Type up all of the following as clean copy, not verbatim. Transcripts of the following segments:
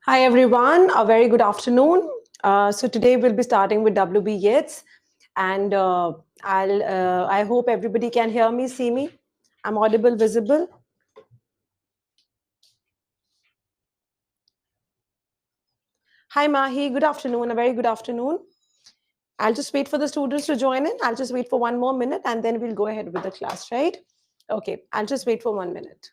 Hi everyone, a very good afternoon. So today we'll be starting with WB Yeats, and I hope everybody can hear me, see me. I'm audible, visible. Hi Mahi, good afternoon, a very good afternoon. I'll just wait for the students to join in. I'll just wait for 1 more minute and then we'll go ahead with the class, right? Okay, I'll just wait for 1 minute.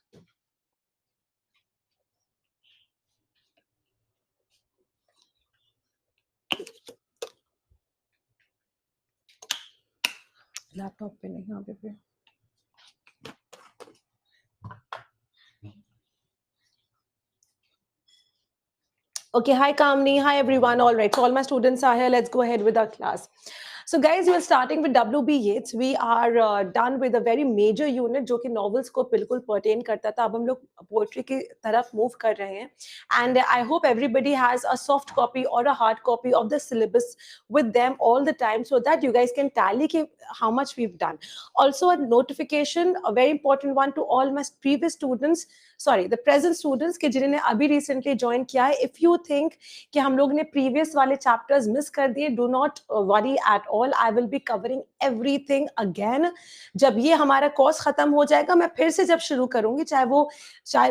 Laptop पे नहीं, यहाँ पे Okay, hi Kamni, hi everyone. All right, so all my students are here. Let's go ahead with our class. So guys, we are starting with WB Yeats. We are done with a very major unit जो कि novels को बिल्कुल pertain करता था. अब हम लोग poetry की तरफ move कर रहे हैं. And I hope everybody has a soft copy or a hard copy of the syllabus with them all the time so that you guys can tally how much we've done. Also a notification, a very important one to all my previous students, sorry, the present students कि जिन्होंने अभी recently join किया है. If you think कि हम लोग ने previous वाले chapters miss कर दिए, do not worry at all. I will be covering everything again. जब ये हमारा course खत्म हो जाएगा, मैं फिर से जब शुरू करूंगी, चाहे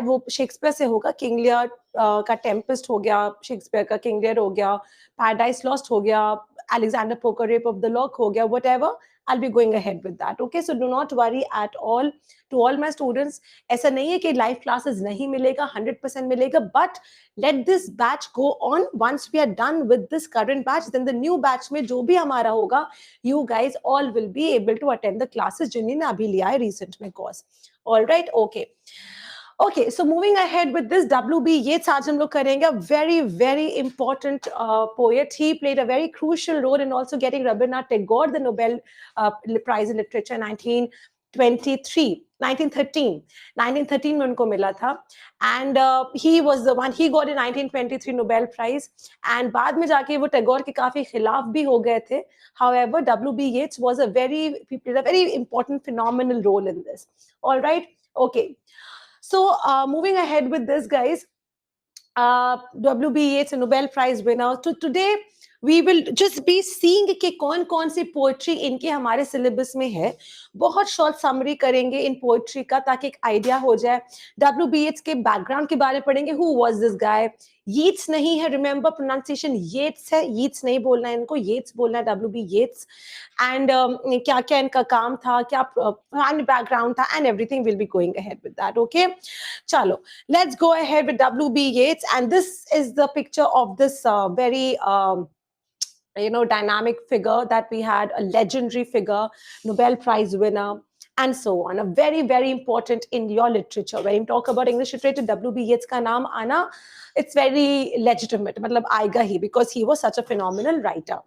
वो शेक्सपियर से होगा, किंग लियर का टेम्पेस्ट हो गया, शेक्सपियर का किंग लियर हो गया, पैराडाइज लॉस्ट हो गया, Alexander Poker Rape of the Lock हो गया, whatever, I'll be going ahead with that. Okay, so do not worry at all. To all my students, ऐसा नहीं है कि live classes नहीं मिलेगा, 100% मिलेगा, but let this batch go on. Once we are done with this current batch, then the new batch में जो भी हमारा होगा, you guys all will be able to attend the classes जिन्होंने अभी लिया है recent में course. All right, okay. Okay, so moving ahead with this, WB Yeats आज हम लोग करेंगे, a very, very important poet. He played a very crucial role in also getting Rabindranath Tagore the Nobel Prize in Literature in 1913 में उनको मिला था. And he was the one, he got a 1923 Nobel Prize. And बाद में जाके वो टैगोर के काफी खिलाफ भी हो गए थे. However, WB Yeats was he played a very important phenomenal role in this. All right, okay. So moving ahead with this, guys, WB Yeats, a Nobel Prize winner. So today we will just be seeing कि कौन-कौन सी poetry इनके हमारे syllabus में है. बहुत short summary करेंगे इन poetry का ताकि एक idea हो जाए. WB Yeats के background के बारे में पढ़ेंगे. Who was this guy? Yeats नहीं है, remember pronunciation Yeats है. Yeats नहीं बोलना है इनको, Yeats बोलना है, WB Yeats. And क्या-क्या इनका काम था, क्या background था, and everything will be going ahead with that. Okay, चलो, let's go ahead with WB Yeats, and this is the picture of this very dynamic figure that we had, a legendary figure, Nobel Prize winner, and so on. A very, very important in your literature. When you talk about English literature, WB Yeats का नाम आना, it's very legitimate. मतलब आएगा ही, because he was such a phenomenal writer.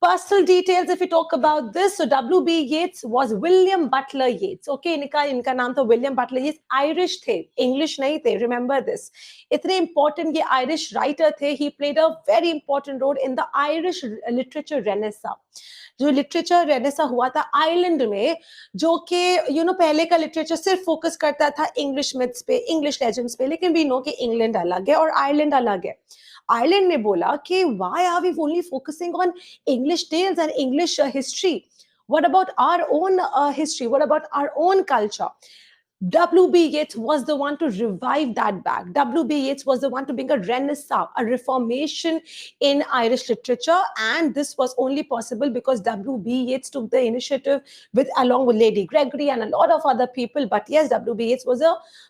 Personal details, if we talk about this, so WB Yeats was William Butler Yeats. Okay, इनका नाम था William Butler Yeats. Irish थे, English नहीं थे. Remember this. इतने important ये Irish writer थे. He played a very important role in the Irish literature renaissance. जो लिटरेचर रेनेसा हुआ था आयरलैंड में, जो कि पहले का लिटरेचर सिर्फ फोकस करता था इंग्लिश मिथ्स पे, इंग्लिश लेजेंड्स पे, लेकिन वी नो कि इंग्लैंड अलग है और आयरलैंड अलग है. आयरलैंड ने बोला कि why are we only focusing on English tales and English history? What about our own history? What about our own culture? WB Yeats was the one to revive that back. WB Yeats was the one to bring a renaissance, a reformation in Irish literature, and this was only possible because WB Yeats took the initiative along with Lady Gregory and a lot of other people. But yes, WB Yeats was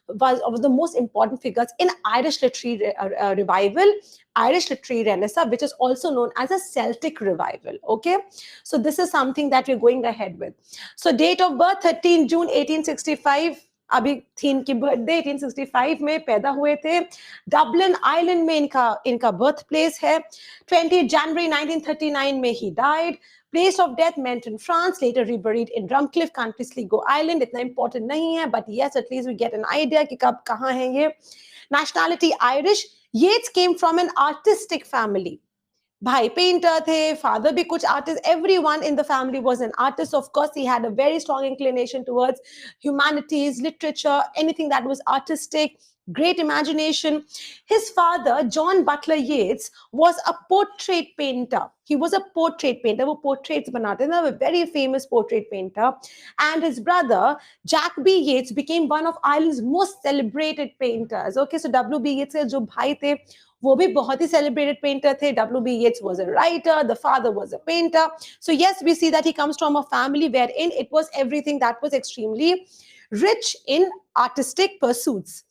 one of the most important figures in Irish literary revival, Irish literary renaissance, which is also known as a Celtic revival. Okay, so this is something that we're going ahead with. So date of birth 13 June 1865. अभी थीन की birthday 1865 में पैदा हुए थे. Dublin island में इनका birth place है. 20 January 1939 में he died. Place of death Menton France, later reburied in Drumcliff, County Sligo Ireland. इतना इंपॉर्टेंट नहीं है, but yes at least we get an idea कि कब कहाँ है ये. Nationality Irish. Yeats came from an artistic family. भाई पेंटर थे, फादर भी कुछ artist. Everyone in the family was an artist. Of course, he had a very strong inclination towards humanities, literature, anything that was artistic. great imagination. His father, John Butler Yeats, was a portrait painter. He was a portrait painter. वो portraits बनाते थे, a very famous portrait painter. And his brother, Jack B. Yeats, became one of Ireland's most celebrated painters. Okay, so WB Yeats के जो भाई थे, वो भी बहुत ही celebrated painter थे. WB Yeats was a writer. The father was a painter. So yes, we see that he comes from a family wherein it was everything that was extremely rich in artistic pursuits.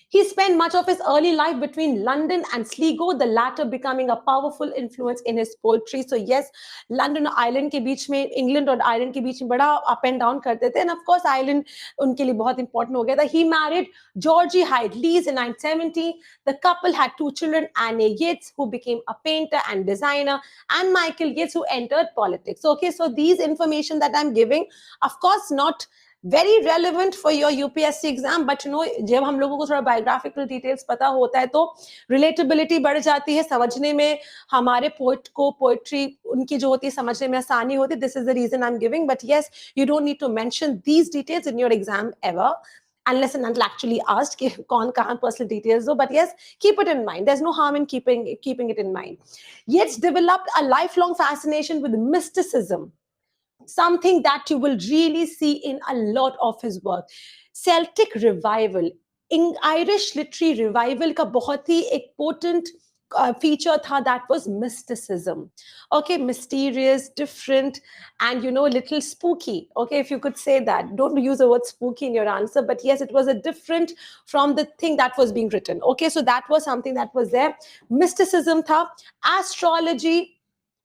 He spent much of his early life between London and Sligo, the latter becoming a powerful influence in his poetry. So yes, London और Ireland के बीच में, England और Ireland के बीच में बड़ा up and down करते थे. And of course, Ireland उनके लिए बहुत important हो गया था. He married Georgie Hyde Lees in 1970. The couple had 2 children, Anne Yeats, who became a painter and designer, and Michael Yeats, who entered politics. Okay, so these information that I'm giving, of course, not very relevant for your UPSC exam, but you know, जब हम लोगों को थोड़ा biographical details पता होता है तो relatability बढ़ जाती है, समझने में हमारे poet को poetry उनकी जो होती है समझने में आसानी होती है. This is the reason I'm giving, but yes, you don't need to mention these details in your exam ever, unless and until actually asked कि कौन कहाँ personal details हो. But yes, keep it in mind. There's no harm in keeping it in mind. Yeats developed a lifelong fascination with mysticism, something that you will really see in a lot of his work. Celtic revival, Irish literary revival का बहुत ही एक potent feature tha, that was mysticism. Okay, mysterious, different, and you know, little spooky. Okay, if you could say that. Don't use the word spooky in your answer, but yes, it was a different from the thing that was being written. Okay, so that was something that was there. Mysticism tha, astrology.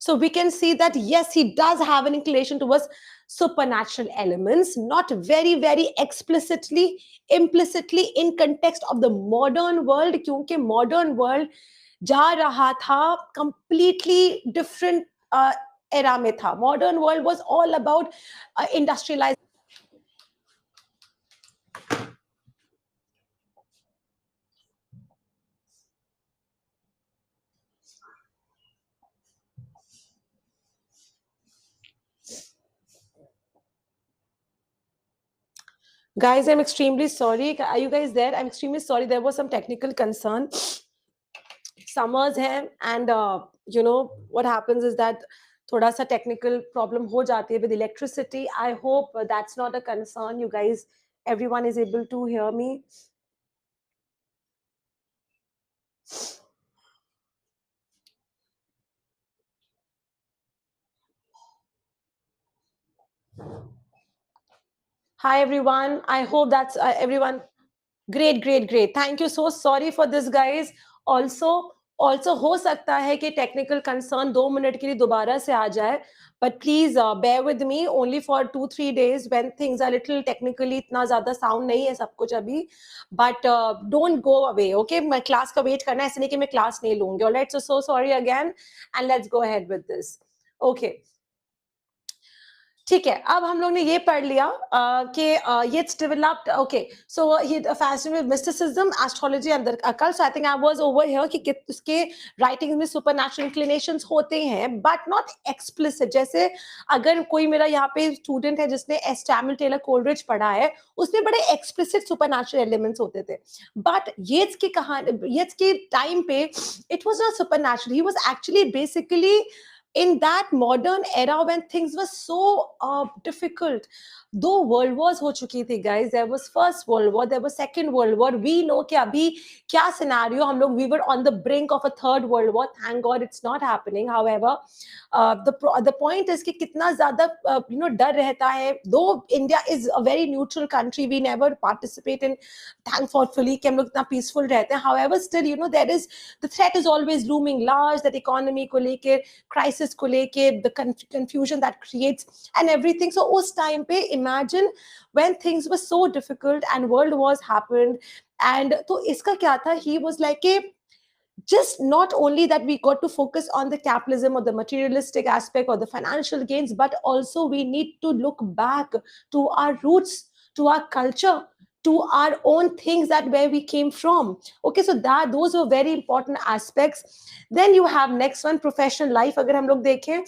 So we can see that yes, he does have an inclination towards supernatural elements, not very, very explicitly, implicitly in context of the modern world, क्योंकि modern world जा रहा था completely different era में था. Modern world was all about industrialized. Guys, I'm extremely sorry. Are you guys there? I'm extremely sorry. There was some technical concern. Summers hai, and you know what happens is that thoda sa technical problem ho jati hai with electricity. I hope that's not a concern. You guys, everyone is able to hear me. Hi everyone. I hope that's everyone. Great, great, great. Thank you. So sorry for this, guys. Also हो सकता है कि technical concern 2 minute के लिए दोबारा से आ जाए. But please bear with me only for 2-3 days when things are little technically इतना ज़्यादा sound नहीं है सब कुछ अभी. But don't go away, okay? मैं class का wait करना है, ऐसे नहीं कि मैं class नहीं लूँगी. Alright, so sorry again, and let's go ahead with this. Okay. ठीक है, अब हम लोग ने ये पढ़ लिया कि Yeats developed, okay, so he fascinated with mysticism, astrology and the occult. So I think I was over here कि उसके writings में supernatural inclinations होते हैं, but not explicit. जैसे अगर कोई मेरा यहाँ पे student है जिसने S. Samuel Taylor Coleridge पढ़ा है, उसमें बड़े explicit supernatural elements होते थे. But Yeats की कहानी, Yeats के time पे, it was not supernatural. He was actually basically in that modern era when things were so difficult. दो वर्ल्ड वॉर्स हो चुकी थी guys. There was first world war, there was second world war. We know कि अभी क्या scenario, हम लोग we were on the brink of a third world war. Thank God it's not happening. However the point is कि कितना ज्यादा you know डर रहता है. Though India is a very neutral country, we never participate in, thankfully कि हम लोग इतना पीसफुल रहते हैं. However still you know there is the threat is always looming large, that economy को लेके, क्राइसिस को लेके, the confusion that creates and everything. So उस टाइम पे imagine when things were so difficult and world wars happened, and तो इसका क्या था, he was like a just not only that we got to focus on the capitalism or the materialistic aspect or the financial gains, but also we need to look back to our roots, to our culture, to our own things, that where we came from. Okay, so that those were very important aspects. Then you have next one, professional life. अगर हम लोग देखें,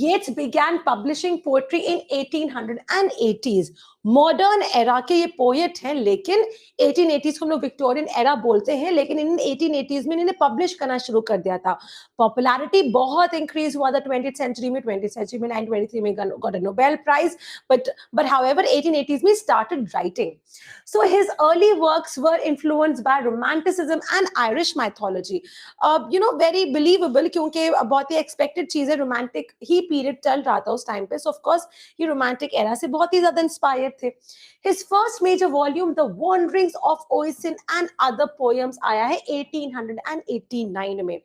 Yeats began publishing poetry in 1880s. Modern era के ये poet हैं, लेकिन 1880s को हम लोग विक्टोरियन एरा बोलते हैं, लेकिन इन 1880s में इन्होंने पब्लिश करना शुरू कर दिया था. पॉपुलैरिटी बहुत इंक्रीज हुआ था 20th सेंचुरी में. 20th सेंचुरी में 1923 में got a Nobel prize, but however 1880s में started writing. So his early works were influenced by romanticism and Irish mythology. Very believable, क्योंकि बहुत ही expected चीज है, romantic ही period चल रहा था उस time पे. So of course ये romantic era से बहुत ही ज़्यादा inspired थे. His first major volume, The Wanderings of Oisin and Other Poems, आया है 1889 में.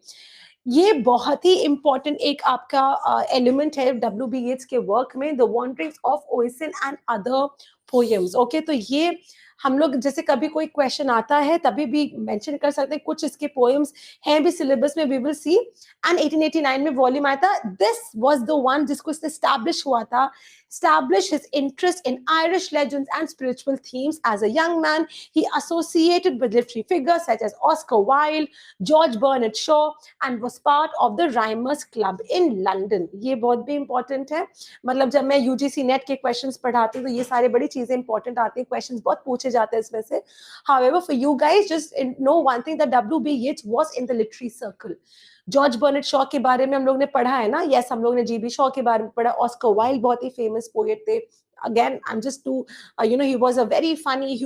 ये बहुत ही इंपॉर्टेंट एक आपका एलिमेंट है WB Yeats के वर्क में, the wanderings of Oisin and other poems. Okay, तो ये हम लोग जैसे कभी कोई क्वेश्चन आता है तभी भी मेंशन कर सकते हैं. कुछ इसके पोएम्स हैं भी सिलेबस में, वी विल सी. एंड 1889 में वॉल्यूम आया था. दिस वाज द वन जिसको इससे एस्टैब्लिश हुआ था, established his interest in Irish legends and spiritual themes. As a young man, he associated with literary figures such as Oscar Wilde, George Bernard Shaw, and was part of the Rhymers Club in London. ये बहुत भी important है. मतलब जब मैं UGC net के questions पढ़ाती हूँ तो ये सारे बड़ी चीजें important आती हैं, questions बहुत पूछे जाते हैं इसमें से. However, for you guys, just know one thing, that WB Yeats was in the literary circle. George बर्नेट Shaw के बारे में हम लोग ने पढ़ा है ना. यस, हम लोग ने GB शॉ के बारे में पढ़ा. ऑस्कर वाइल्ड बहुत ही फेमस पोएट थे. Again, I'm just too, he was a very funny,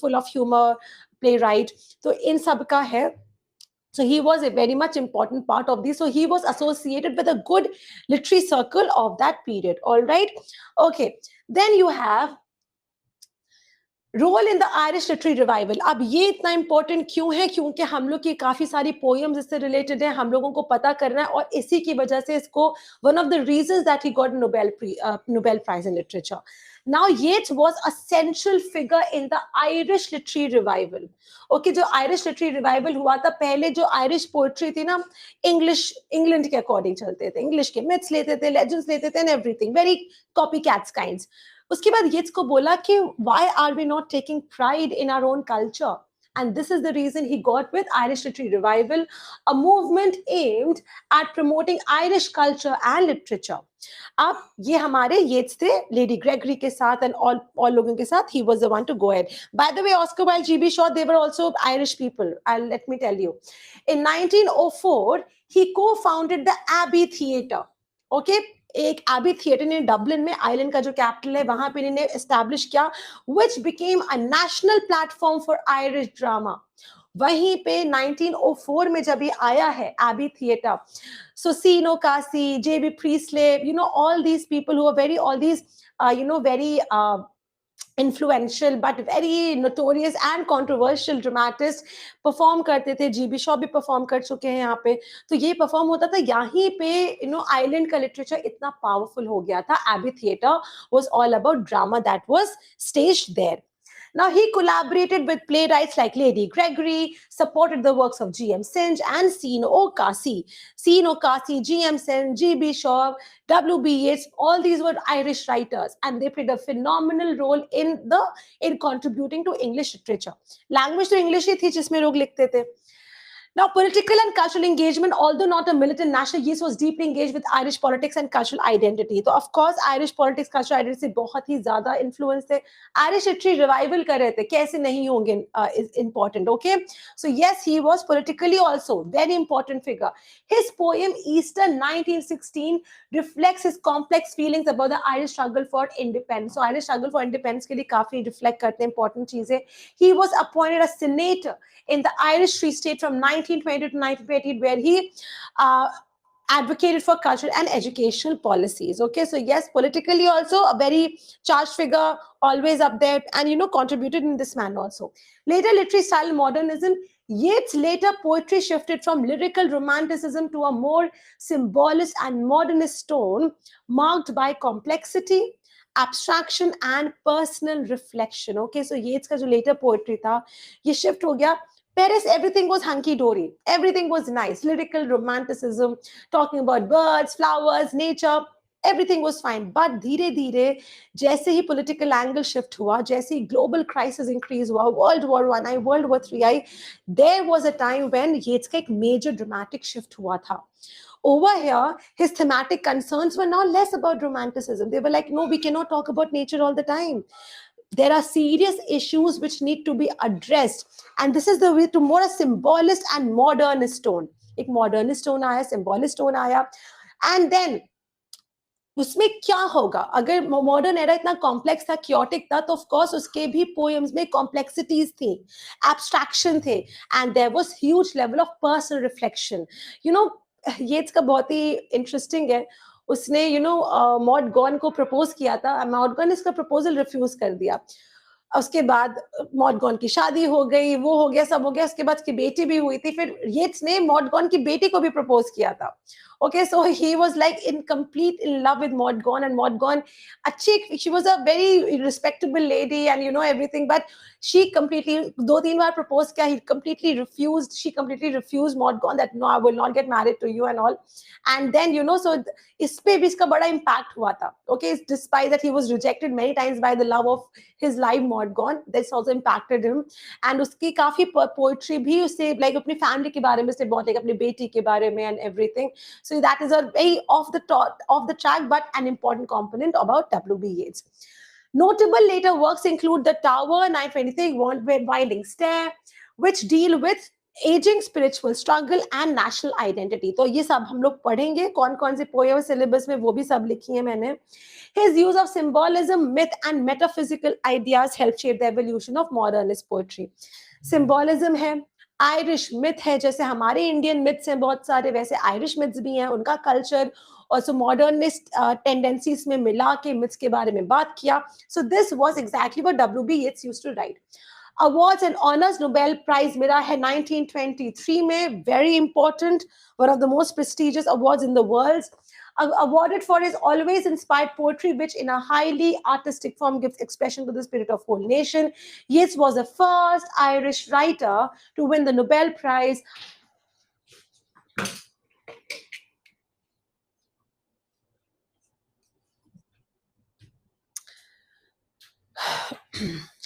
full of humor playwright. तो इन सब का है. So he was a very much important part of this. So he was associated with a good literary circle of that period. All right. Okay. Then you have role in the Irish literary revival. अब ये इतना important क्यों है? क्योंकि हम लोग की काफी सारी पोएम्स इससे रिलेटेड है, हम लोगों को पता करना है, और इसी की वजह से इसको one of the reasons that he got Nobel prize in literature. Now Yeats was a central figure in the Irish literary revival. Okay, जो आयरिश लिटरेरी रिवाइवल हुआ था, पहले जो आयरिश पोएट्री थी ना, इंग्लैंड के अकॉर्डिंग चलते थे, इंग्लिश के मिथ्स लेते थे, लेजेंड्स लेते थे, and everything, very copy cats kinds. उसके बाद येट्स को बोला कि why are we not taking pride in our own culture? And this is the reason he got with Irish Literary Revival, a movement aimed at promoting Irish culture and literature. अब ये हमारे येट्स थे, lady Gregory के साथ and all लोगों के साथ. he was the one to go ahead. By the way, Oscar Wilde, GB Shaw, they were also Irish people. Let me tell you. In 1904, he co-founded the Abbey Theatre. Okay, एक AB theatre ने Dublin में, Ireland का जो capital है, वहां पे इन्होंने establish किया, which became a national platform for Irish drama. वहीं पे 1904 में जब ये आया है AB theatre, so Sean O'Casey, J B Priestley, all these people who are very, all these very influential but very notorious and controversial dramatists perform करते थे. GB Shaw भी perform कर चुके हैं यहाँ पे. तो ये perform होता था यहीं पे. आइलैंड का literature इतना powerful हो गया था. Abbey Theatre was all about drama that was staged there. Now, he collaborated with playwrights like Lady Gregory, supported the works of G.M. Synge and C.N. O'Casey. C.N. O'Casey, G.M. Synge, G.B. Shaw, W.B. Yeats, all these were Irish writers, and they played a phenomenal role in contributing to English literature. Language to English ही थी जिसमें लोग लिखते थे. Now, political and cultural engagement, although not a militant national, Yeats was deeply engaged with Irish politics and cultural identity. So, of course, Irish politics, cultural identity से बहुत ही ज़्यादा influence थे. Irish literary revival कर रहे थे, कैसे नहीं होंगे, is important, okay? So, yes, he was politically also very important figure. His poem Easter 1916 reflects his complex feelings about the Irish struggle for independence. So, Irish struggle for independence के लिए काफी reflect करते हैं important चीजें. He was appointed as senator in the Irish Free State from 1920 to 1928, where he advocated for cultural and educational policies. Okay, so yes, politically also a very charged figure, always up there, and contributed in this manner also. Later literary style modernism. Yeats' later poetry shifted from lyrical romanticism to a more symbolist and modernist tone, marked by complexity, abstraction and personal reflection. Okay, so Yeats का जो later poetry था, ये shift हो गया. Paris, everything was hunky-dory. Everything was nice. Lyrical romanticism, talking about birds, flowers, nature, everything was fine. But धीरे-धीरे जैसे ही political angle shift हुआ, जैसे ही global crisis increase हुआ, World War I I, World War III I, there was a time when Yeats का एक major dramatic shift हुआ था. over here, his thematic concerns were now less about romanticism. They were like, no, we cannot talk about nature all the time. There are serious issues which need to be addressed. And this is the way to more a symbolist and modernist tone. एक modernist tone आया, symbolist tone आया. And then उसमें क्या होगा अगर modern era इतना complex था, chaotic था, तो ऑफ कोर्स उसके भी पोएम्स में कॉम्प्लेक्सिटीज थी, एब्स्ट्रैक्शन थे, and there was huge level of personal reflection. You know, Yeats का बहुत ही इंटरेस्टिंग है. उसने मॉड गॉन को प्रपोज किया था, मॉड गॉन इसका प्रपोजल रिफ्यूज कर दिया. उसके बाद मॉड गॉन की शादी हो गई, वो हो गया, सब हो गया. उसके बाद उसकी बेटी भी हुई थी. फिर येट्स ने मॉड गॉन की बेटी को भी प्रपोज किया था. Okay, so he was like in love with Maud Gonne, and Maud Gonne, she was a very respectable lady, and everything, but she completely, दो तीन बार propose किया, he completely refused. She completely refused Maud Gonne that no, I will not get married to you and all. And then so इस पे भी इसका बड़ा impact हुआ था. Okay, despite that he was rejected many times by the love of his life Maud Gonne, this also impacted him. And उसकी काफी poetry भी उससे like अपनी family के बारे में से बहुत, like अपनी बेटी के बारे में and everything. So that is a very off the track, but an important component about WB Yeats. Notable later works include The Tower, 923, Winding Stair, which deal with aging, spiritual struggle and national identity. तो ये सब हम लोग पढ़ेंगे, कौन-कौन से poem syllabus में, वो भी सब लिखी है मैंने. His use of symbolism, myth and metaphysical ideas helped shape the evolution of modernist poetry. Symbolism है, आयरिश मिथ है, जैसे हमारे इंडियन मिथ्स हैं बहुत सारे, वैसे आयरिश मिथ्स भी हैं, उनका कल्चर और सो मॉडर्निस्ट टेंडेंसीज में मिला के मिथ्स के बारे में बात किया. So this was exactly what WB Yeats used to write. Awards and honors, Nobel Prize मिला है 1923 में, very important, one of the most prestigious awards in the world. Awarded for his always inspired poetry, which in a highly artistic form gives expression to the spirit of whole nation. Yeats was the first Irish writer to win the Nobel Prize.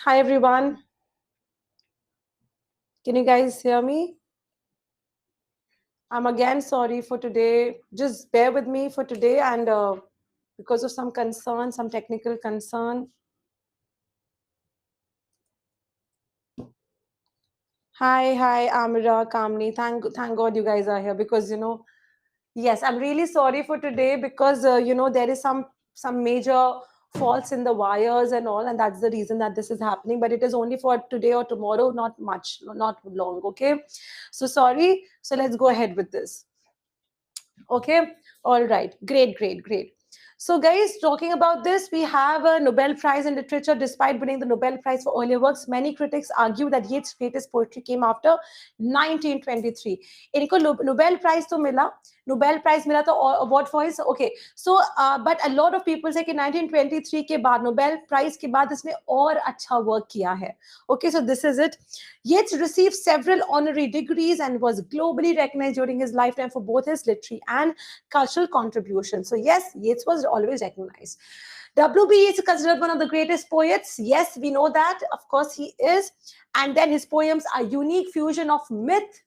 Hi everyone. Can you guys hear me? I'm again sorry for today. Just bear with me for today, and because of some concern, some technical concern. Hi, Amira, Kamni. Thank God you guys are here, because yes, I'm really sorry for today, because there is some major faults in the wires and all, and that's the reason that this is happening. But it is only for today or tomorrow, not much, not long. Okay, so sorry. So let's go ahead with this. Okay, all right, great. So guys, talking about this, we have a Nobel Prize in Literature. Despite winning the Nobel Prize for earlier works, many critics argue that Yeats' greatest poetry came after 1923. इनको Nobel Prize तो मिला, Nobel Prize मिला तो award for his, okay. So but a lot of people say कि 1923 के बाद, Nobel Prize के बाद इसने और अच्छा work किया है. Okay, so this is it. Yeats received several honorary degrees and was globally recognized during his lifetime for both his literary and cultural contributions. So yes, Yeats was always recognized. WB Yeats is considered one of the greatest poets. Yes, we know that. Of course, he is. And then his poems are unique fusion of myth,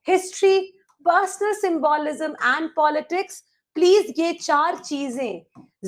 history, personal symbolism and politics. Please ये चार चीजें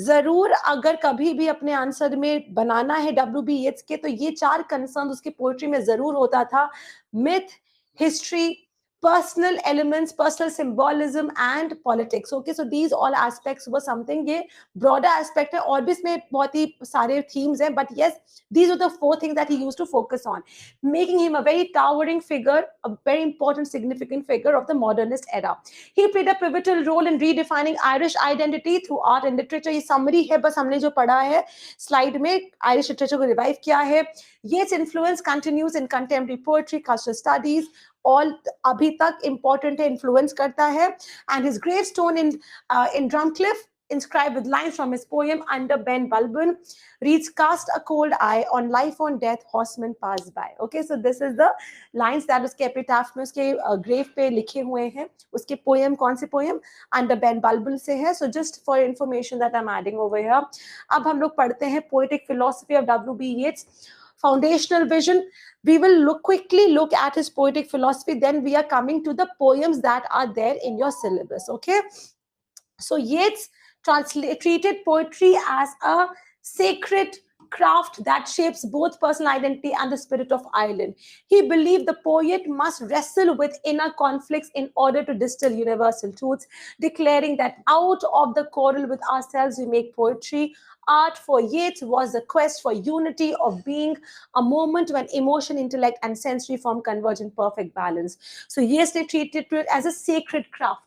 जरूर अगर कभी भी अपने answer में बनाना है WB Yeats के, तो ये चार कंसर्न उसकी पोएट्री में जरूर होता था. myth, history, personal elements, personal symbolism and politics. Okay, so these all aspects were something. ये broader aspect है, और भी इसमें बहुत ही सारे themes हैं, but yes, these are the four things that he used to focus on, making him a very towering figure, a very important, significant figure of the modernist era. He played a pivotal role in redefining Irish identity through art and literature. ये summary है, बस हमने जो पढ़ा है slide में, Irish literature को revive किया है. Yeats' influence continues in contemporary poetry, cultural studies, all अभी तक important है, influence करता है. And his gravestone in Drumcliff, inscribed with lines from his poem Under Ben Bulben, reads, "Cast a cold eye on life, on death, horsemen pass by." Okay, so this is the lines that उसके epitaph में उसके grave पे लिखे हुए हैं. उसके poem, कौन से poem? Under Ben Bulben से है. So just for information that I'm adding over here. अब हम लोग पढ़ते हैं poetic philosophy of WB Yeats. foundational vision. We will quickly look at his poetic philosophy. Then we are coming to the poems that are there in your syllabus. Okay. So Yeats treated poetry as a sacred craft that shapes both personal identity and the spirit of Ireland. He believed the poet must wrestle with inner conflicts in order to distill universal truths, declaring that out of the quarrel with ourselves we make poetry. Art for Yeats was the quest for unity of being, a moment when emotion, intellect, and sensory form converge in perfect balance. So Yeats treated it as a sacred craft.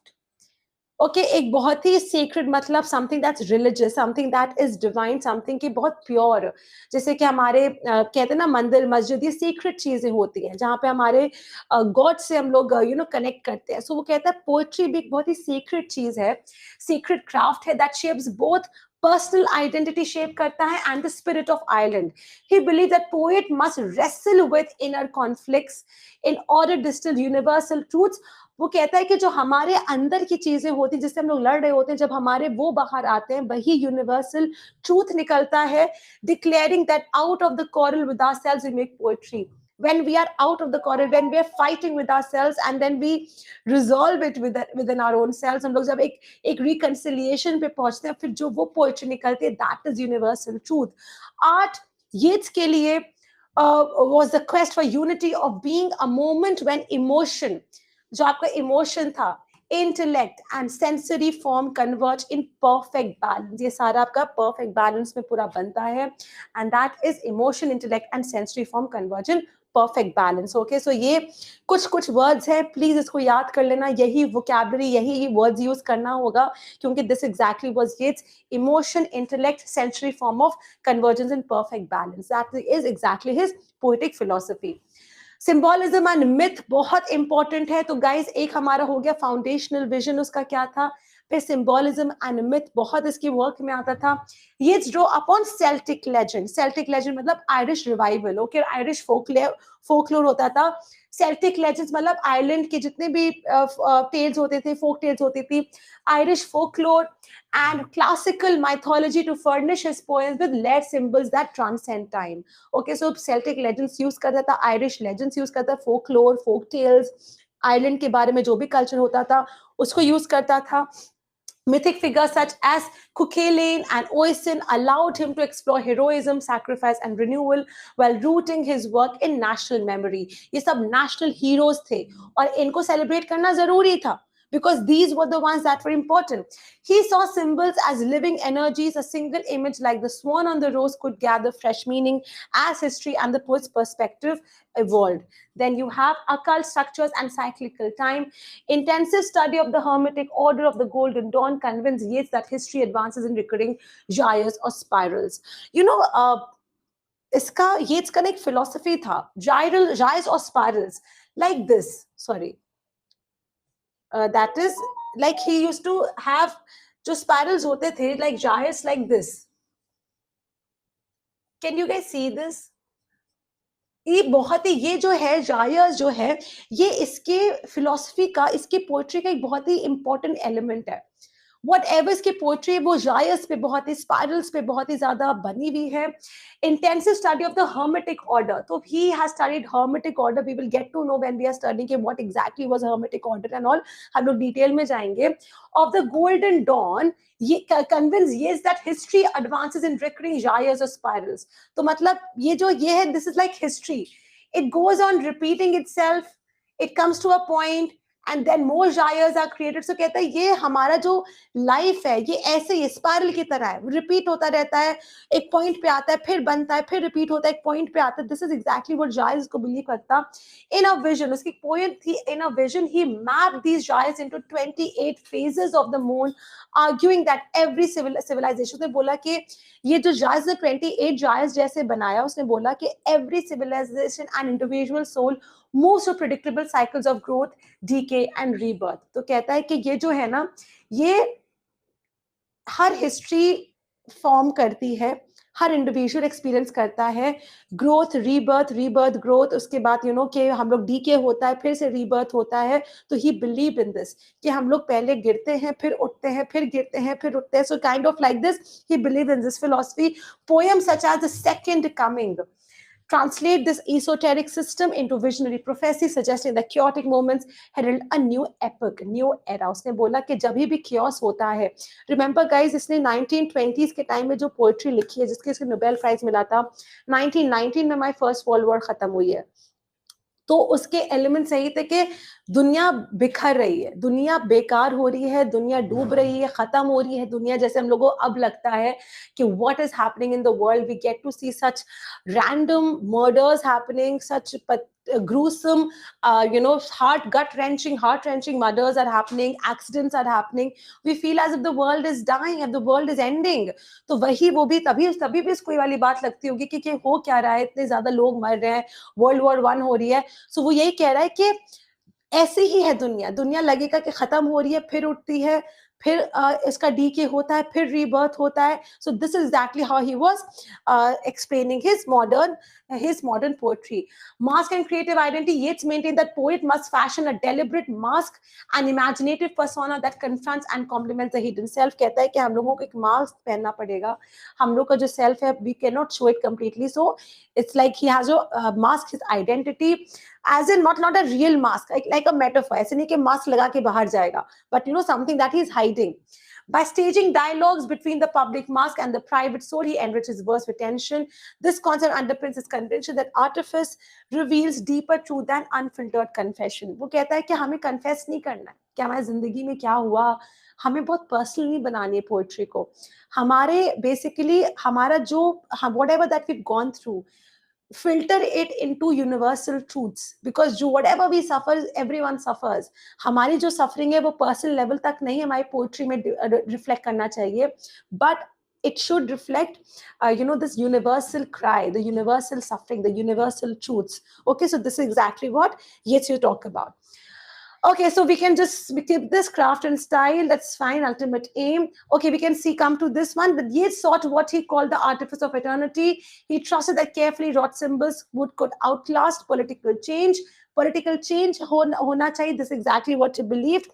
Okay एक बहुत ही secret मतलब something that's religious, something that is divine, something की बहुत pure, जैसे कि हमारे कहते हैं ना मंदिर मस्जिद, ये सीक्रेट चीजें होती हैं जहाँ पे हमारे गॉड से हम लोग कनेक्ट करते हैं. सो वो कहता है पोएट्री भी एक बहुत ही सीक्रेट चीज है, सीक्रेट क्राफ्ट है that shapes both personal identity shape karta hai and the spirit of Ireland. He believed that poet must wrestle with inner conflicts in order to distill universal truths. वो कहता है कि जो हमारे अंदर की चीजें होती जिससे हम लोग लड़ रहे होते हैं, जब हमारे वो बाहर आते हैं वही यूनिवर्सल ट्रूथ निकलता है. Declaring that out of the quarrel with ourselves we make poetry. When we are out of the quarrel, when we are fighting with ourselves and then we resolve it within our own selves, हम लोग जब एक reconciliation पे पहुंचते हैं, फिर जो वो poetry निकलती है, that is universal truth. Art Yeats के लिए was the quest for unity of being, a moment when emotion, जो आपका इमोशन था, intellect and sensory form converge in perfect balance. ये सारा आपका परफेक्ट बैलेंस में पूरा बनता है and that is emotion, intellect and sensory form converge in perfect balance. Okay, so ये कुछ वर्ड्स हैं, प्लीज इसको याद कर लेना. यही वोकैबुलरी, यही वर्ड्स यूज करना होगा क्योंकि this exactly was Yeats. Emotion, intellect, sensory form of convergence in perfect balance, that is exactly his poetic philosophy. Symbolism and myth बहुत इंपॉर्टेंट है. तो गाइज एक हमारा हो गया फाउंडेशनल विजन, उसका क्या था. फिर सिंबॉलिज्म एंड मिथ बहुत इसकी वर्क में आता था. Yeats draw upon Celtic legend. Celtic legend मतलब Irish revival. Okay, Irish folklore होता था. सेल्टिक लेजेंड्स मतलब आयरलैंड के जितने भी टेल्स होते थे, फोक टेल्स होती थी, Irish folklore and classical mythology to furnish his poems with layered symbols that transcend time. Okay, so Celtic legends use करता था, Irish legends use करता था, folklore, folk tales, Ireland के बारे में जो भी culture होता था उसको use करता था. Mythic figures such as Cuchulainn and Oisin allowed him to explore heroism, sacrifice, and renewal while rooting his work in national memory. ये सब national heroes थे और इनको celebrate करना जरूरी था because these were the ones that were important. He saw symbols as living energies. A single image like the swan on the rose could gather fresh meaning as history and the poet's perspective evolved. Then you have occult structures and cyclical time. Intensive study of the hermetic order of the Golden Dawn convinced Yeats that history advances in recurring gyres or spirals. You know, इसका Yeats का एक philosophy था, gyres or spirals like this. Sorry. That is like he used to have जो spirals होते थे like gyres like this. Can you guys see this? ये बहुत ही, ये जो है gyres जो है, ये इसके फिलोसफी का, इसके पोएट्री का एक बहुत ही इंपॉर्टेंट एलिमेंट है. Whatever इसकी पोएट्री वो gyres पे बहुत ही, spirals पे बहुत ही ज्यादा बनी हुई है. Intensive study of the hermetic order. So he has studied hermetic order. We will get to know when we are studying what exactly was hermetic order and all. हम लोग डिटेल में जाएंगे. Of the Golden Dawn, ये convince Yeats that history advances in recurring gyres or spirals. तो मतलब ये जो ये है, this is like history. It goes on repeating itself. It comes to a point. And then more gyres are created. So कहता है ये हमारा जो लाइफ है ये ऐसे ही स्पाइरल की तरह है, रिपीट होता रहता है, एक पॉइंट पे आता है, फिर बनता है, फिर रिपीट होता है, एक पॉइंट पे आता है. This is exactly what gyres को बिलीव करता. इन अ विजन, उसकी पोएम थी in a vision, he mapped these gyres into 28 phases of the moon, arguing that every civilization, उसने बोला कि ये जो gyres ने 28 gyres जैसे बनाया, उसने बोला कि every civilization and individual soul moves through predictable cycles of growth, decay and rebirth. तो कहता है कि ये जो है ना, ये हर हिस्ट्री फॉर्म करती है, हर इंडिविजुअल एक्सपीरियंस करता है, ग्रोथ, रीबर्थ, ग्रोथ, उसके बाद यू नो कि हम लोग डीके होता है, फिर से रीबर्थ होता है. तो ही बिलीव इन दिस कि हम लोग पहले गिरते हैं, फिर उठते हैं, फिर गिरते हैं, फिर उठते हैं. So kind of like this he believe in this philosophy. Poem such as the second coming translate this esoteric system into visionary prophecy, suggesting that chaotic moments herald a new epoch, new era. उसने बोला कि जब भी chaos होता है, remember guys, इसने 1920s के time में जो पोएट्री लिखी है, जिसके इसको नोबेल प्राइज मिला था, 1919 में my first world war खत्म हुई है. तो उसके एलिमेंट्स यही थे कि दुनिया बिखर रही है, दुनिया बेकार हो रही है, दुनिया डूब रही है, खत्म हो रही है दुनिया, जैसे हम लोगों को अब लगता है कि what is happening in the world. We get to see such random murders happening, such gruesome, heart wrenching murders are happening, accidents are happening. We feel as if the world is dying, if the world is ending. तो वही वो भी तभी भी कोई वाली बात लगती होगी कि हो क्या रहा है, इतने ज्यादा लोग मर रहे हैं, वर्ल्ड वॉर 1 हो रही है. सो वो यही कह रहा है कि ऐसी ही है दुनिया, दुनिया लगेगा कि खत्म हो रही है, फिर उठती है, फिर इसका डीके होता है, फिर रीबर्थ होता है. So this is exactly how he was explaining his modern poetry. Mask and creative identity. Yeats maintained that poet must fashion a deliberate mask and imaginative persona that confronts and complements the hidden self. कहता है कि हम लोगों को एक mask पहनना पड़ेगा, हम लोग का जो सेल्फ है, we cannot show it completely. So it's like he has to mask his identity, as in not a real mask, like a metaphor. ऐसे नहीं कि मास्क लगा के बाहर जाएगा, but something that he's hiding. By staging dialogues between the public mask and the private soul, he enriches verse with tension. This concept underpins his conviction that artifice reveals deeper truth than unfiltered confession. वो कहता है कि हमें confess नहीं करना है कि हमारी जिंदगी में क्या हुआ, हमें बहुत पर्सनल नहीं बनानी है पोएट्री को. हमारे बेसिकली हमारा जो whatever that we've gone through, filter it into universal truths, because जो whatever we suffer, everyone suffers. हमारी जो suffering है वो personal level तक नहीं हमारी poetry में reflect करना चाहिए, but it should reflect this universal cry, the universal suffering, the universal truths. Okay, so this is exactly what Yeats you talk about. Okay, so we can just keep this craft and style, that's fine, ultimate aim. Okay, we can see, come to this one. But Yeats sought what he called the artifice of eternity. He trusted that carefully wrought symbols could outlast political change. Political change hona chahiye, this is exactly what he believed.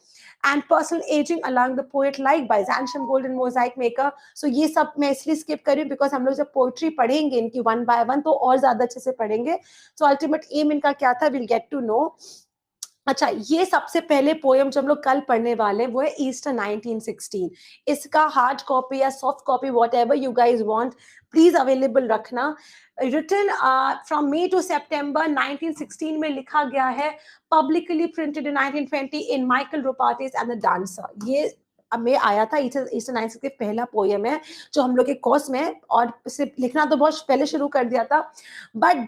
And personal aging along the poet like Byzantium golden mosaic maker. So ये सब मैं इसलिए skip कर रही हूँ because हम लोग जब poetry पढ़ेंगे इनकी one by one तो और ज़्यादा अच्छे से पढ़ेंगे. So ultimate aim इनका क्या था, we'll get to know. अच्छा, ये सबसे पहले पोएम जो हम लोग कल पढ़ने वाले हैं वो है ईस्टर 1916. इसका हार्ड कॉपी या soft copy whatever you guys want, please available रखना. Written from May to September 1916 में लिखा गया है, publicly printed in 1920 in Michael Robartes and the dancer. ये में आया था. ईस्टर 1916 पहला पोएम है जो हम लोग के कोर्स में, और इसे लिखना तो बहुत पहले शुरू कर दिया था. But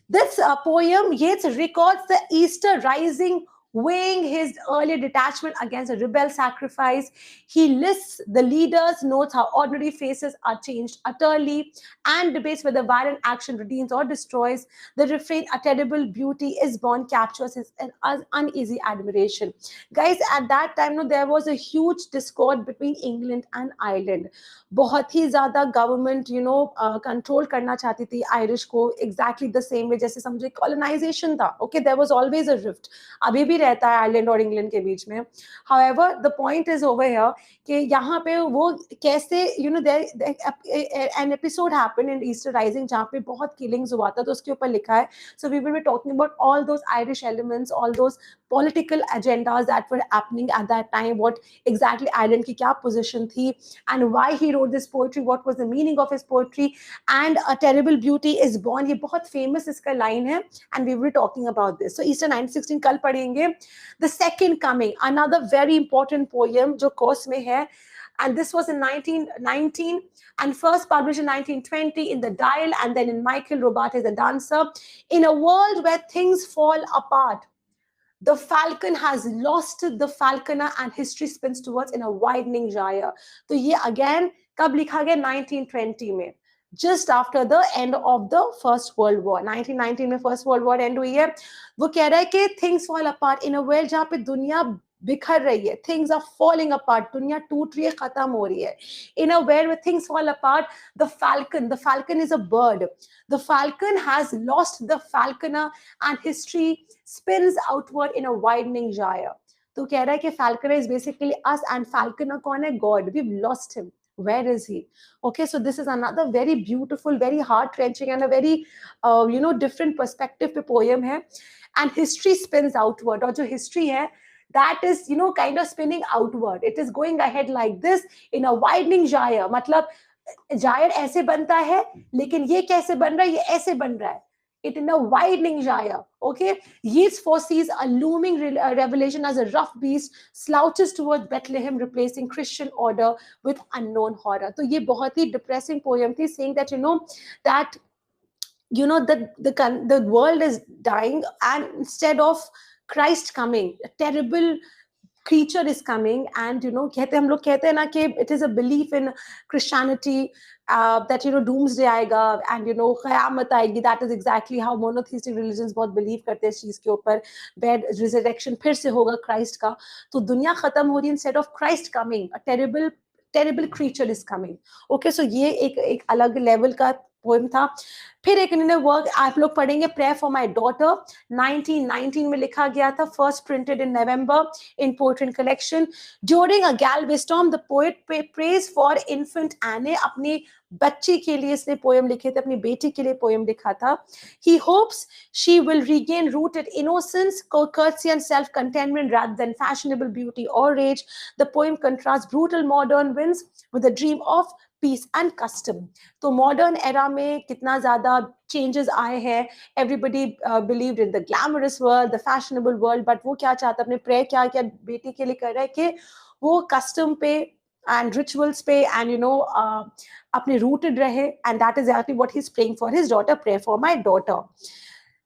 This poem, Yeats records the Easter rising, weighing his early detachment against a rebel sacrifice. He lists the leaders, notes how ordinary faces are changed utterly, and debates whether violent action redeems or destroys. The refrain, "A terrible beauty is born," captures his uneasy admiration. Guys, at that time, there was a huge discord between England and Ireland. बहुत ही ज़्यादा government control करना चाहती थी Irish को, exactly the same way जैसे समझे colonisation था. Okay, there was always a rift, अभी भी रहता है आयरलैंड और इंग्लैंड के बीच में. However the point is over here कि यहाँ पे वो कैसे an episode happened in Easter rising जहाँ पे बहुत किलिंग्स हुआ था, तो उसके ऊपर लिखा है. So we will be talking about all those Irish elements, all those political agendas that were happening at that time, what exactly Ireland की क्या position थी, and why he wrote this poetry, what was the meaning of his poetry, and a terrible beauty is born. ये बहुत famous इसका line है, and we will be talking about this. So Easter 1916 कल पढ़ेंगे. The Second Coming, another very important poem जो course में है, and this was in 1919 and first published in 1920 in the Dial and then in Michael Robartes, The Dancer. In a world where things fall apart, the falcon has lost the falconer and history spins towards in a widening gyre. तो ये again कब लिखा गया? 1920 में, just after the end of the First World War. 1919 में First World War end हुई है. वो कह रहा है कि things fall apart in a world जहाँ पे दुनिया बिखर रही है, things are falling apart, दुनिया टूट रही है, खत्म हो रही है. In a world where things fall apart, the falcon is a bird. The falcon has lost the falconer and history spins outward in a widening gyre. तो कह रहा है कि falconer is basically us and falconer कौन है? God. We've lost him. Where is he? Okay, so this is another very beautiful, very heart-wrenching and a very different perspective पे poem है. And history spins outward, और जो history है, that is kind of spinning outward. It is going ahead like this in a widening gyre. मतलब gyre ऐसे बनता है, लेकिन ये कैसे बन रहा है, ये ऐसे बन रहा है. It in a widening gyre. Okay, Yeats foresees a looming revelation as a rough beast slouches towards Bethlehem, replacing Christian order with unknown horror. तो ये बहुत ही depressing poem थी, saying that that the world is dying, and instead of Christ coming, a terrible creature is coming. And कहते हम लोग कहते हैं ना कि it is a belief in Christianity that doomsday आएगा and क़यामत आएगी. That is exactly how monotheistic religions बहुत believe करते हैं इस चीज के ऊपर, where resurrection फिर से होगा Christ का. तो दुनिया खत्म हो रही है, instead of Christ coming, a terrible creature is coming. Okay, so ये एक अलग लेवल का पोएम था. फिर एक इन्होंने वर्क आप लोग पढ़ेंगे, प्रेयर फॉर माय डॉटर, 1919 में लिखा गया था, first printed in November in poetry collection. During a Galway storm the poet prays for infant Anne, अपनी बच्ची के लिए इसने पोएम लिखे थे, अपनी बेटी के लिए पोएम लिखा था. He hopes she will regain rooted innocence, courtesy and self-contentment rather than fashionable beauty or rage. The poem contrasts brutal modern winds with a dream of peace and custom. तो modern era में कितना ज्यादा changes आए हैं. Everybody believed in the glamorous world, the fashionable world, but वो क्या चाहता है, अपने प्रेयर क्या क्या बेटी के लिए कर रहा है कि वो कस्टम पे and rituals पे and अपने rooted रहे. And that is exactly what he's praying for his daughter. Pray for my daughter.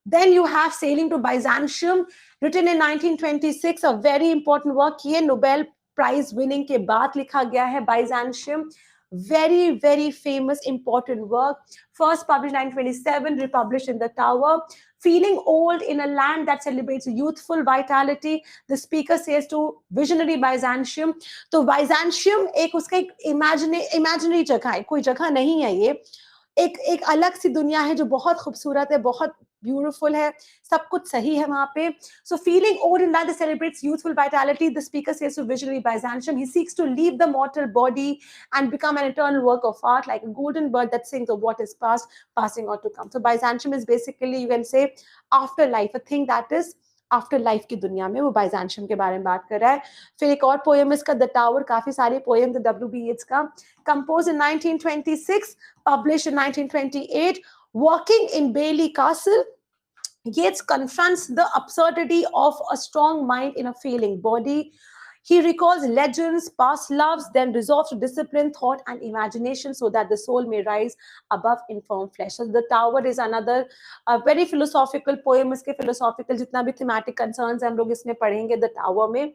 Then you have Sailing to Byzantium, written in 1926, a very important work. ये Nobel Prize winning के बाद लिखा गया है, Byzantium. Very, very famous, important work. First published 1927, republished in the Tower. Feeling old in a land that celebrates youthful vitality, the speaker says to visionary Byzantium. तो Byzantium एक उसका एक imaginary जगह है, कोई जगह नहीं है ये. एक अलग सी दुनिया है जो बहुत खूबसूरत है, बहुत ब्यूटीफुल है, सब कुछ सही है वहां पे. So feeling old in that celebrates youthful vitality, the speaker says to visionary Byzantium. He seeks to leave the mortal body and become an eternal work of art, like a golden bird that sings of what is past, passing on to come. So Byzantium is basically, you can say, afterlife, a thing that is after life की दुनिया में. वो बाइजेंशियम के बारे में बात कर रहा है. फिर एक और पोएम इसका, द टावर. काफी सारे पोएम थे WB Yeats का. Compose in 1926, publish in 1928. Walking in Bailey Castle, Yeats confronts the absurdity of a strong mind in a failing body. He recalls legends, past loves, then resolves to discipline thought and imagination so that the soul may rise above infirm flesh. So the Tower is another very philosophical poem. इसके philosophical जितना भी thematic concerns हम लोग इसमें पढ़ेंगे The Tower में.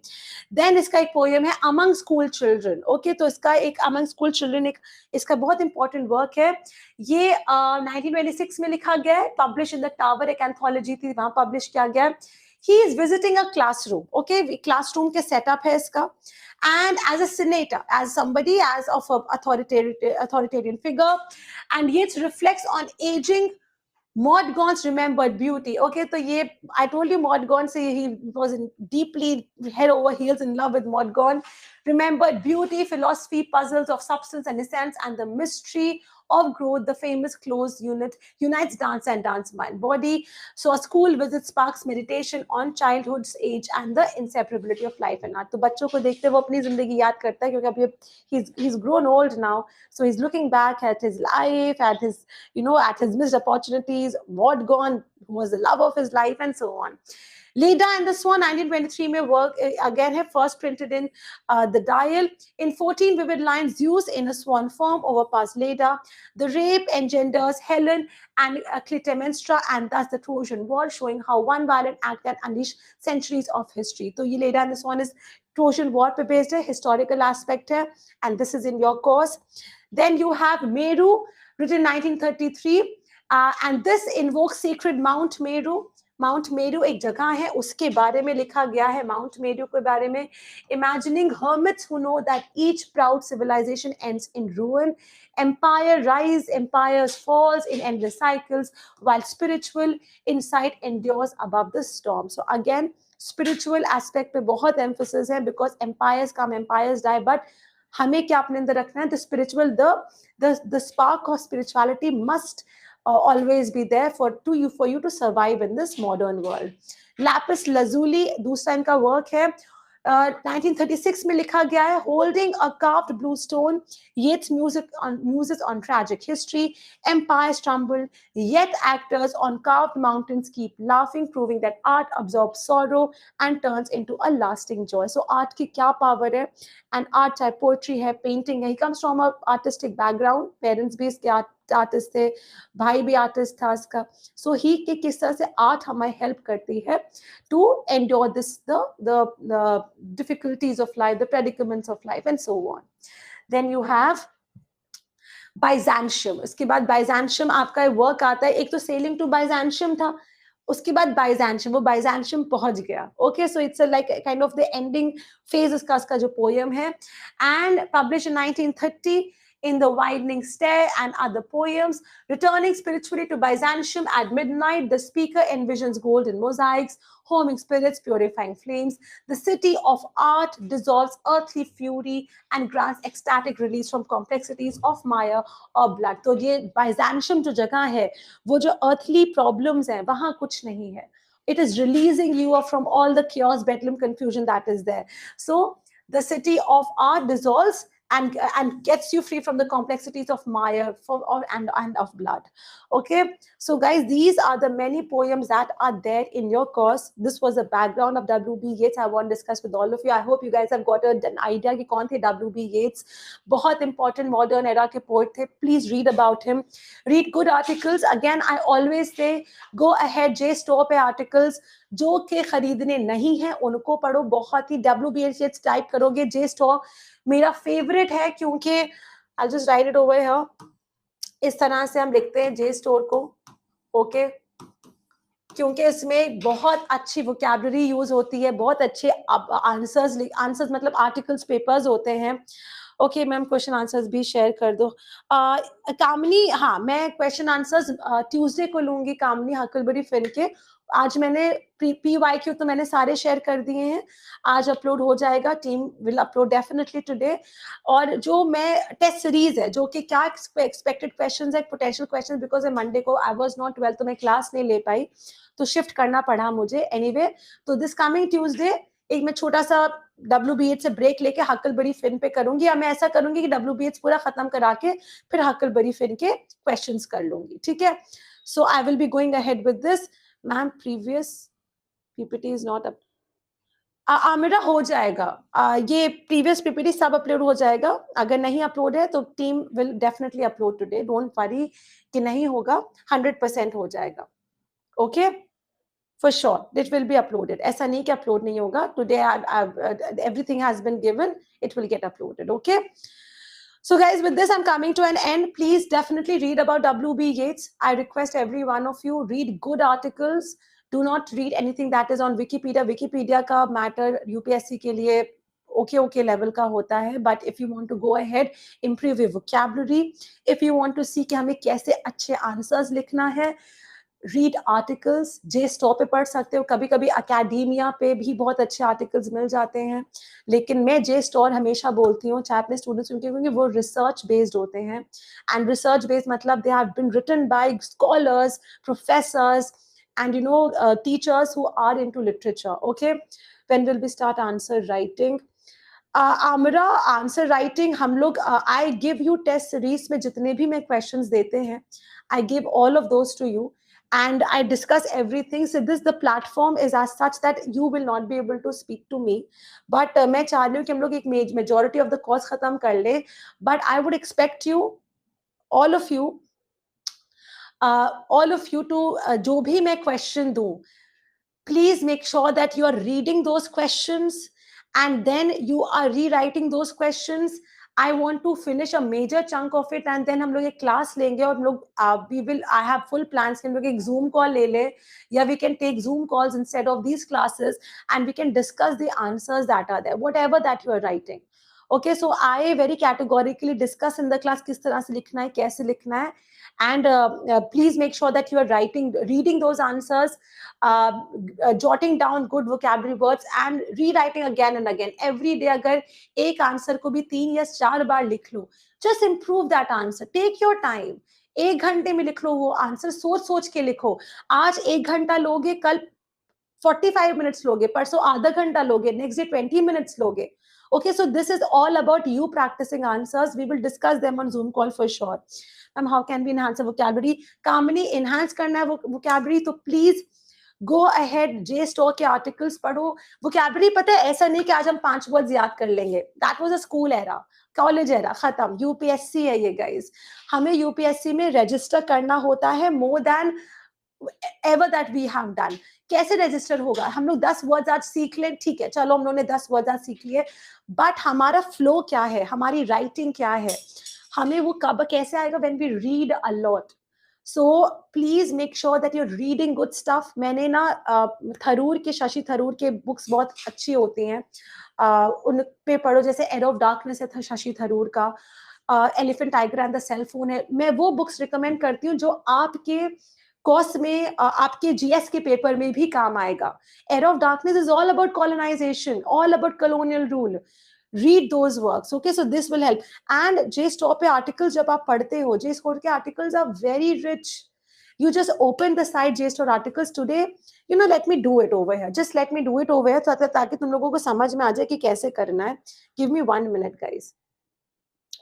Then इसका एक poem है Among School Children. Okay, तो इसका एक Among School Children एक इसका बहुत important work है. ये 1926 में लिखा गया है, published in the Tower, एक anthology थी, वहाँ publish किया गया है. He is visiting a classroom. Okay, classroom के setup है इसका. And as a senator, as somebody as of a authoritarian figure, and Yeats reflects on aging Maud Gonne's remembered beauty. Okay, so ye, I told you Maud Gonne, he was deeply head over heels in love with Maud Gonne. Remembered beauty, philosophy, puzzles of substance and essence, and the mystery of growth. The famous closed unit unites dance and dance mind body. So a school visit sparks meditation on childhood's age and the inseparability of life and art. तो बच्चों को देखते वो अपनी जिंदगी याद करता है, क्योंकि अभी he's grown old now, so he's looking back at his life, at his at his missed opportunities. Maud Gonne, who was the love of his life, and so on. Leda and the Swan, 1923 में work again है, first printed in the Dial. In 14 vivid lines, Zeus in a swan form overpass Leda. The rape engenders Helen and Clytemnestra, and thus the Trojan War, showing how one violent act can unleash centuries of history. So ये Leda and the Swan is Trojan War पे based है, historical aspect है, and this is in your course. Then you have Meru, written 1933, and this invokes sacred Mount Meru. Mount Meru एक जगह है, उसके बारे में लिखा गया है. माउंट मेरू के बारे में, imagining hermits who know that each proud civilization ends in ruin. Empire rise, empires falls in endless cycles, while spiritual insight endures above the storm. So again, spiritual aspect पे बहुत emphasis है, because empires come, empires die, but हमें क्या अपने अंदर रखना है? The spiritual, the spark of spirituality must always be there for you to survive in this modern world. Lapis lazuli दूसरा इनका वर्क है, 1936 में लिखा गया है. Holding a carved blue stone, Yeats muses on tragic history. Empires crumble, yet actors on carved mountains keep laughing, proving that art absorbs sorrow and turns into a lasting joy. So art की क्या power है? And art चाहे poetry है, painting है. He comes from a artistic background. Parents भी इसके artist थे, भाई भी आर्टिस्ट था इसका. सो ही कि किस तरह से आर्ट हमें हेल्प करती है to endure this the difficulties of life, the predicaments of life and so on. Then you have Byzantium. इसके बाद बाइजेंशियम आपका वर्क आता है. एक तो सेलिंग टू बाइजेंशियम था, उसके बाद बाइजेंशियम, वो बाइजेंशियम पहुंच गया. Okay, so it's like kind of the ending phase इसका जो पोएम है. And publish in 1930 in the widening stair and other poems. Returning spiritually to Byzantium at midnight, the speaker envisions golden mosaics, homing spirits, purifying flames. The city of art dissolves earthly fury and grants ecstatic release from complexities of Maya or blood. तो ये Byzantium जो जगह है, वो जो earthly problems हैं, वहाँ कुछ नहीं है. It is releasing you from all the chaos, bedlam, confusion that is there. So the city of art dissolves and gets you free from the complexities of Maya and of blood. Okay, so guys, these are the many poems that are there in your course. This was the background of WB Yeats. I want to discuss with all of you. I hope you guys have got an idea कि कौन थे WB Yeats. बहुत important modern era के poet थे. Please read about him. Read good articles. Again, I always say go ahead, JSTOR पे articles जो के खरीदने नहीं है उनको पढ़ो. बहुत ही WB Yeats टाइप करोगे, JSTOR मेरा फेवरेट है, क्योंकि I'll just write it over here. इस तरह से हम लिखते हैं JSTOR को. ओके, क्योंकि इसमें बहुत अच्छी वोकैबुलरी यूज होती है, बहुत अच्छे आंसर्स मतलब आर्टिकल्स, पेपर्स होते हैं. ओके मैम, क्वेश्चन आंसर्स भी शेयर कर दो. कामनी, हाँ मैं क्वेश्चन आंसर्स ट्यूसडे को लूंगी. कामनी हकलबरी फिन के आज मैंने PYQ तो मैंने सारे शेयर कर दिए हैं, आज अपलोड हो जाएगा. Team will upload definitely today. और जो मैं टेस्ट सीरीज है, जो कि क्या एक्सपेक्टेड क्वेश्चंस है, पोटेंशियल क्वेश्चंस, बिकॉज मंडे को आई वाज नॉट वेल तो मैं क्लास नहीं ले पाई, तो शिफ्ट करना पड़ा मुझे. एनीवे, तो दिस कमिंग ट्यूसडे एक मैं छोटा सा WB Yeats से ब्रेक लेके हकलबरी फिन पे करूंगी, या मैं ऐसा करूंगी कि WB Yeats पूरा खत्म करा के फिर हकलबरी फिन के क्वेश्चंस कर लूंगी. ठीक है, so I will be going ahead with this. Ma'am previous PPT is not up. मेरा हो जाएगा, ये प्रीवियस PPT सब अपलोड हो जाएगा. अगर नहीं अपलोड है तो team will definitely upload today. Don't worry कि नहीं होगा, 100% हो जाएगा. Okay, for sure it will be uploaded. ऐसा नहीं कि अपलोड नहीं होगा. Today everything has been given, it will get uploaded. Okay, so guys, with this I'm coming to an end. Please definitely read about WB Yeats. I request every one of you read good articles. Do not read anything that is on Wikipedia. Wikipedia का matter UPSC के लिए okay level का होता है. But if you want to go ahead, improve your vocabulary, if you want to see कि हमें कैसे अच्छे answers लिखना है, रीड आर्टिकल्स. JSTOR पे पढ़ सकते हो, कभी कभी अकेडेमिया पे भी बहुत अच्छे आर्टिकल्स मिल जाते हैं. लेकिन मैं JSTOR हमेशा बोलती हूँ, चाहे अपने स्टूडेंट्स उनके, क्योंकि वो रिसर्च बेस्ड होते हैं. एंड रिसर्च बेस्ड मतलब they have been written by scholars, professors and teachers who are into literature. Okay, when will we start answer writing? मेरा आंसर राइटिंग हम लोग I give you test series में जितने भी मैं क्वेश्चंस देते हैं, I give all of those to you and I discuss everything. So the platform is as such that you will not be able to speak to me, but मैं चाह रही हूँ कि हम लोग एक majority of the course खत्म कर ले. But I would expect you, all of you to जो भी मैं question दूँ, please make sure that you are reading those questions and then you are rewriting those questions. I want to finish a major chunk of it and then हम लोग एक class लेंगे और हम लोग I have full plans कि हम लोग एक Zoom call ले ले, या we can take Zoom calls instead of these classes and we can discuss the answers that are there, whatever that you are writing. Okay, so I very categorically discuss in the class किस तरह से लिखना है, कैसे लिखना है, and please make sure that you are reading those answers, jotting down good vocabulary words and rewriting again and again every day. अगर एक आंसर को भी 3 या 4 बार लिख लो, just improve that answer. Take your time. 1 घंटे में लिख लो वो आंसर, सोच के लिखो. आज 1 घंटा लोगे, कल 45 minutes लोगे, परसों आधा घंटा लोगे, next day 20 minutes लोगे. Okay, so this is all about you practicing answers. We will discuss them on Zoom call for sure. How can we enhance the vocabulary? Kamini, enhance करना है vocabulary, तो please go ahead. JSTOR के articles पढ़ो. Vocabulary पता है ऐसा नहीं कि आज हम 5 words याद कर लेंगे. That was a school era, college era, खत्म. UPSC है ये guys. हमें UPSC में register करना होता है more than ever that we have done. कैसे रजिस्टर होगा? हम लोग 10 वर्ड्स आज सीख लें, ठीक है, चलो हम लोगों ने 10 वर्ड्स आज सीख लिए, बट हमारा फ्लो क्या है, हमारी राइटिंग क्या है, हमें वो कब कैसे आएगा? When we read a lot. So please make sure that you are reading good stuff. मैंने ना थरूर के, शशि थरूर के बुक्स बहुत अच्छी होती हैं, उन पे पढ़ो. जैसे एड ऑफ डार्कनेस है शशि थरूर का, elephant tiger and the cell phone है. मैं वो बुक्स रिकमेंड करती हूँ जो आपके कोर्स में, आपके जीएस के पेपर में भी काम आएगा. Air of darkness is all about colonisation, all about colonial rule. read those works. Okay, so this will help. And JSTOR पे articles जब आप पढ़ते हो, JSTOR के articles are very rich. You just open the site JSTOR articles today. You know, let me do it over here. Just let me do it over here ताकि तुम लोगों को समझ में आ जाए कि कैसे करना है. Give me 1 minute, guys.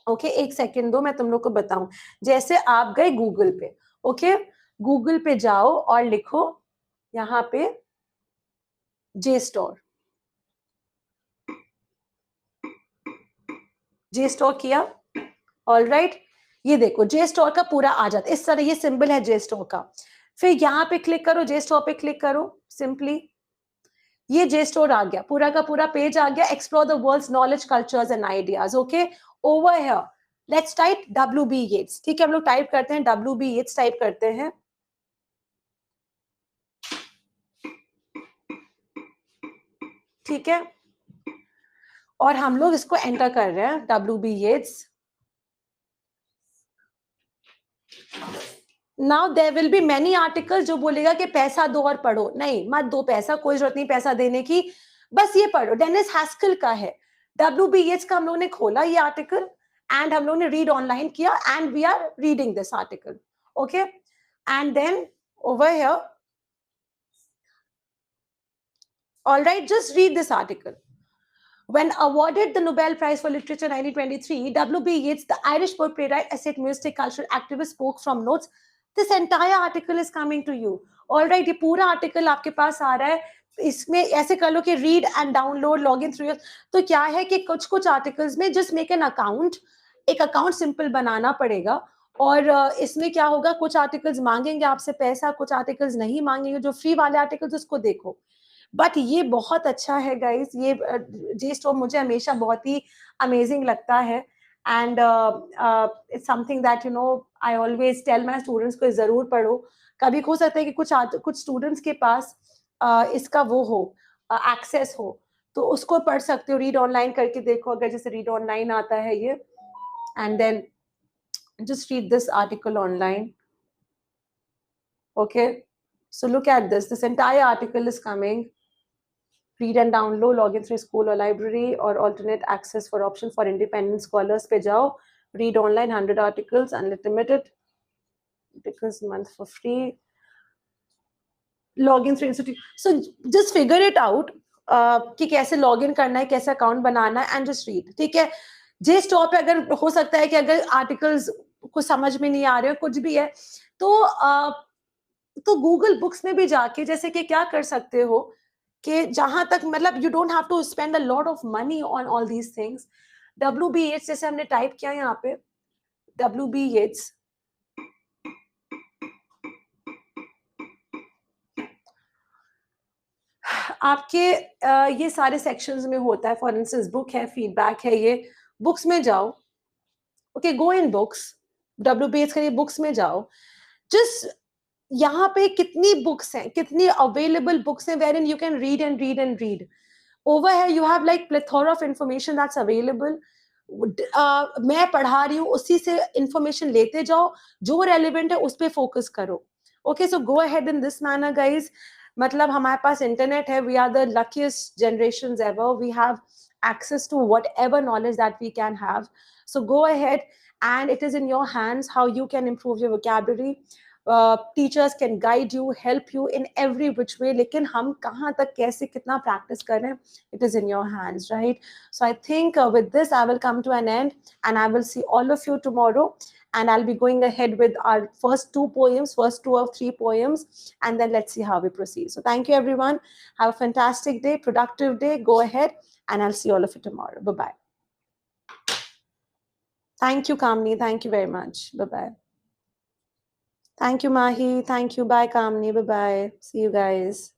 Okay, 1 second दो, मैं तुम लोग को बताऊं. जैसे आप गए गूगल पे, ओके, गूगल पे जाओ और लिखो यहाँ पे JSTOR. JSTOR किया, ऑल राइट. ये देखो JSTOR का पूरा आ जाता है इस तरह, ये सिंबल है JSTOR का. फिर यहाँ पे क्लिक करो, JSTOR पे क्लिक करो, सिंपली ये JSTOR आ गया, पूरा का पूरा पेज आ गया. Explore the world's knowledge, cultures and ideas. Okay, over here let's type WB Yeats. ठीक है, हम लोग टाइप करते हैं WB Yeats, टाइप करते हैं. ठीक है, और हम लोग इसको एंटर कर रहे हैं WB Yeats. Now there will be many articles जो बोलेगा कि पैसा दो और पढ़ो. नहीं, मत दो पैसा, कोई जरूरत नहीं पैसा देने की, बस ये पढ़ो. डेनिस हैस्कल का है, WB Yeats का हम लोगों ने खोला ये आर्टिकल एंड हम लोगों ने रीड ऑनलाइन किया and we are reading this article. Okay, and then over here, all right, just read this article. When awarded the Nobel Prize for Literature 1923, WB Yeats, the Irish poet, playwright, essayist, mystic, cultural activist, spoke from notes. This entire article is coming to you. All right, ये पूरा article आपके पास आ रहा है. इसमें ऐसे कर लो कि read and download, login through. तो क्या है कि कुछ articles में just make an account, एक account simple बनाना पड़ेगा. और इसमें क्या होगा, कुछ आर्टिकल्स मांगेंगे आपसे पैसा, कुछ आर्टिकल्स नहीं मांगेंगे. जो फ्री वाले आर्टिकल्स उसको देखो. बट ये बहुत अच्छा है गाइस, ये JSTOR मुझे हमेशा बहुत ही अमेजिंग लगता है. And it's something that you know I always tell my students को जरूर पढ़ो. कभी हो सकता है कि कुछ स्टूडेंट्स के पास इसका वो हो, एक्सेस हो, तो उसको पढ़ सकते हो. रीड ऑनलाइन करके देखो, अगर जैसे रीड ऑनलाइन आता है ये, and then just read this article online. Okay, so look at this entire article is coming. Read and download, login through school or library, or alternate access for option for independent scholars पे जाओ, read online 100 articles, unlimited articles month for free, login through institute. So just figure it out कि कैसे login करना है, कैसे account बनाना है, and just read. ठीक है, JSTOR पे अगर हो सकता है कि अगर articles को समझ में नहीं आ रहे हो, कुछ भी है, तो गूगल बुक्स में भी जाके जैसे कि क्या कर सकते हो कि जहां तक मतलब you don't have to spend a lot of money on all these things. WB Yeats जैसे हमने टाइप किया यहाँ पे, WB Yeats, आपके ये सारे सेक्शंस में होता है. फॉर इंस्टेंस बुक है, फीडबैक है, ये बुक्स में जाओ. Okay, go in books, WB Yeats के बुक्स में जाओ. जस्ट यहाँ पे कितनी बुक्स हैं, कितनी अवेलेबल बुक्स हैं where in you can read and read and read. Over here you have like plethora of information that's available. मैं पढ़ा रही हूँ, उसी से information लेते जाओ, जो relevant है उस पे focus करो. Okay, so go ahead in this manner, guys. मतलब हमारे पास internet है, we are the luckiest generations ever. We have access to whatever knowledge that we can have. So go ahead, and it is in your hands how you can improve your vocabulary. Teachers can guide you, help you in every which way. लेकिन हम कहाँ तक कैसे कितना practice करें, it is in your hands, right? So I think with this I will come to an end, and I will see all of you tomorrow, and I'll be going ahead with our first two or three poems, and then let's see how we proceed. So thank you everyone. Have a fantastic day, productive day. Go ahead, and I'll see all of you tomorrow. Bye-bye. Thank you, Kamni. Thank you very much. Bye-bye. Thank you, Mahi. Thank you. Bye, Kamni. Bye-bye. See you guys.